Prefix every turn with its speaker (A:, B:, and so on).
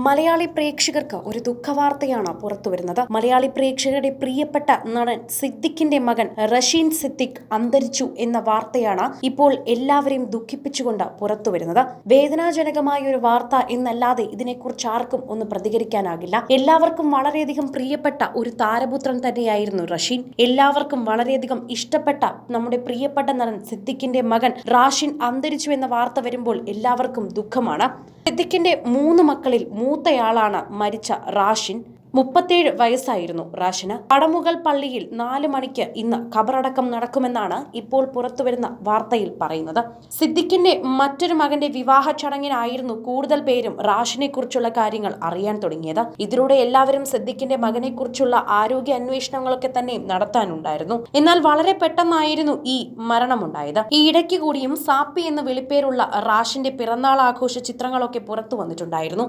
A: മലയാളി പ്രേക്ഷകർക്ക് ഒരു ദുഃഖവാർത്തയാണ് പുറത്തുവരുന്നത്. മലയാളി പ്രേക്ഷകരുടെ പ്രിയപ്പെട്ട നടൻ സിദ്ദിഖിന്റെ മകൻ റഷീൻ സിദ്ദിഖ് അന്തരിച്ചു എന്ന വാർത്തയാണ് ഇപ്പോൾ എല്ലാവരെയും ദുഃഖിപ്പിച്ചുകൊണ്ട് പുറത്തുവരുന്നത്. വേദനാജനകമായ ഒരു വാർത്ത എന്നല്ലാതെ ഇതിനെക്കുറിച്ച് ആർക്കും ഒന്ന് പ്രതികരിക്കാനാകില്ല. എല്ലാവർക്കും വളരെയധികം പ്രിയപ്പെട്ട ഒരു താരപുത്രൻ തന്നെയായിരുന്നു റഷീൻ. എല്ലാവർക്കും വളരെയധികം ഇഷ്ടപ്പെട്ട നമ്മുടെ പ്രിയപ്പെട്ട നടൻ സിദ്ദിഖിന്റെ മകൻ റാഷിൻ അന്തരിച്ചു എന്ന വാർത്ത വരുമ്പോൾ എല്ലാവർക്കും ദുഃഖമാണ്. സിദ്ദിഖിന്റെ 3 മക്കളിൽ മൂത്തയാളാണ് മരിച്ച റാഷിൻ. 37 വയസ്സായിരുന്നു റാഷിന്. പടമുകൾ പള്ളിയിൽ 4 മണിക്ക് ഇന്ന് ഖബറടക്കം നടക്കുമെന്നാണ് ഇപ്പോൾ പുറത്തുവരുന്ന വാർത്തയിൽ പറയുന്നത്. സിദ്ദിഖിന്റെ മറ്റൊരു മകന്റെ വിവാഹ ചടങ്ങിനായിരുന്നു കൂടുതൽ പേരും റാഷിനെ കുറിച്ചുള്ള കാര്യങ്ങൾ അറിയാൻ തുടങ്ങിയത്. ഇതിലൂടെ എല്ലാവരും സിദ്ദിഖിന്റെ മകനെ കുറിച്ചുള്ള ആരോഗ്യ അന്വേഷണങ്ങളൊക്കെ തന്നെ നടത്താനുണ്ടായിരുന്നു. എന്നാൽ വളരെ പെട്ടെന്നായിരുന്നു ഈ മരണമുണ്ടായത്. ഈ ഇടയ്ക്ക് കൂടിയും സാപ്പി എന്ന വിളിപ്പേരുള്ള റാഷിന്റെ പിറന്നാൾ ആഘോഷ ചിത്രങ്ങളൊക്കെ പുറത്തു വന്നിട്ടുണ്ടായിരുന്നു.